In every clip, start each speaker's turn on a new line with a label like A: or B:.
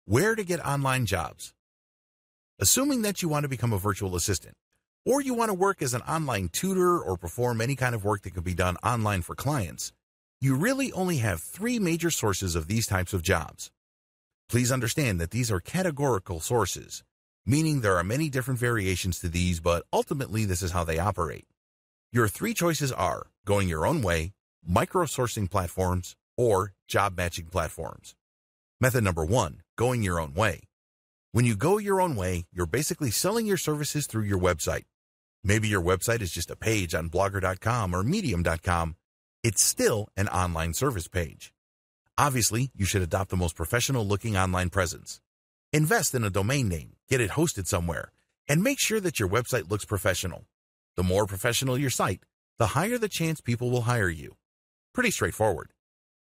A: Where to get online jobs. Assuming that you want to become a virtual assistant, or you want to work as an online tutor or perform any kind of work that can be done online for clients, you really only have three major sources of these types of jobs. Please understand that these are categorical sources, meaning there are many different variations to these, but ultimately this is how they operate. Your three choices are going your own way, micro-sourcing platforms, or job matching platforms. Method number one, going your own way. When you go your own way, you're basically selling your services through your website. Maybe your website is just a page on Blogger.com or Medium.com. It's still an online service page. Obviously, you should adopt the most professional-looking online presence. Invest in a domain name, get it hosted somewhere, and make sure that your website looks professional. The more professional your site, the higher the chance people will hire you. Pretty straightforward.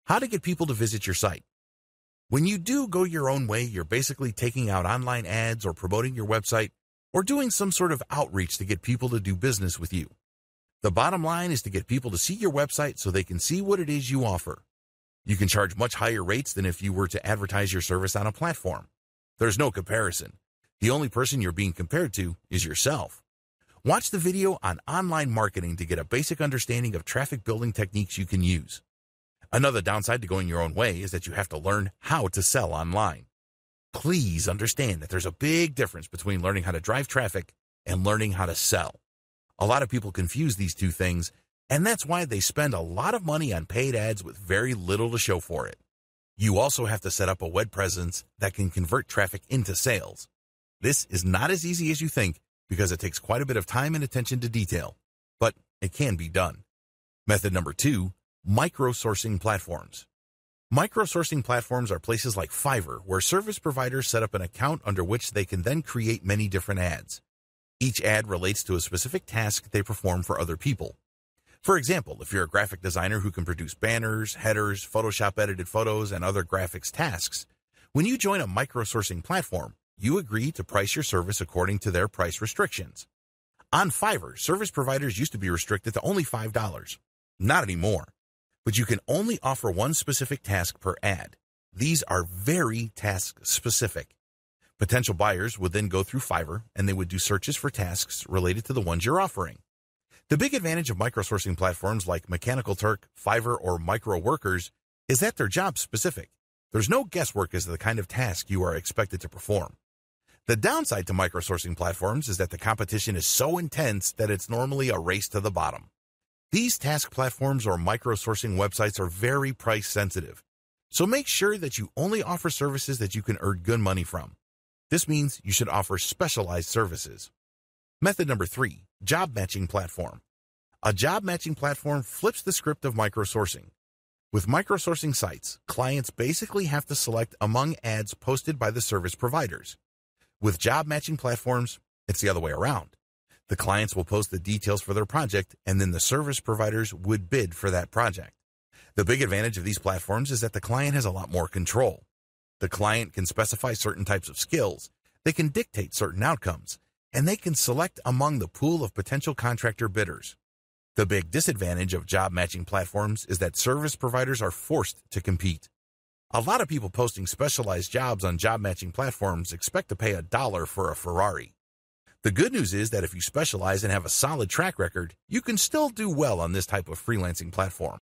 A: How to get people to visit your site. When you do go your own way, you're basically taking out online ads or promoting your website or doing some sort of outreach to get people to do business with you. The bottom line is to get people to see your website so they can see what it is you offer. You can charge much higher rates than if you were to advertise your service on a platform. There's no comparison. The only person you're being compared to is yourself. Watch the video on online marketing to get a basic understanding of traffic building techniques you can use. Another downside to going your own way is that you have to learn how to sell online. Please understand that there's a big difference between learning how to drive traffic and learning how to sell. A lot of people confuse these two things, and that's why they spend a lot of money on paid ads with very little to show for it. You also have to set up a web presence that can convert traffic into sales. This is not as easy as you think because it takes quite a bit of time and attention to detail, but it can be done. Method number two, micro-sourcing platforms. Micro-sourcing platforms are places like Fiverr where service providers set up an account under which they can then create many different ads. Each ad relates to a specific task they perform for other people. For example, if you're a graphic designer who can produce banners, headers, Photoshop edited photos, and other graphics tasks, when you join a micro-sourcing platform, you agree to price your service according to their price restrictions. On Fiverr, service providers used to be restricted to only $5. Not anymore. But you can only offer one specific task per ad. These are very task-specific. Potential buyers would then go through Fiverr and they would do searches for tasks related to the ones you're offering. The big advantage of microsourcing platforms like Mechanical Turk, Fiverr, or Micro Workers is that they're job-specific. There's no guesswork as to the kind of task you are expected to perform. The downside to microsourcing platforms is that the competition is so intense that it's normally a race to the bottom. These task platforms or micro-sourcing websites are very price sensitive, so make sure that you only offer services that you can earn good money from. This means you should offer specialized services. Method number three, job matching platform. A job matching platform flips the script of micro-sourcing. With micro-sourcing sites, clients basically have to select among ads posted by the service providers. With job matching platforms, it's the other way around. The clients will post the details for their project, and then the service providers would bid for that project. The big advantage of these platforms is that the client has a lot more control. The client can specify certain types of skills, they can dictate certain outcomes, and they can select among the pool of potential contractor bidders. The big disadvantage of job matching platforms is that service providers are forced to compete. A lot of people posting specialized jobs on job matching platforms expect to pay $1 for a Ferrari. The good news is that if you specialize and have a solid track record, you can still do well on this type of freelancing platform.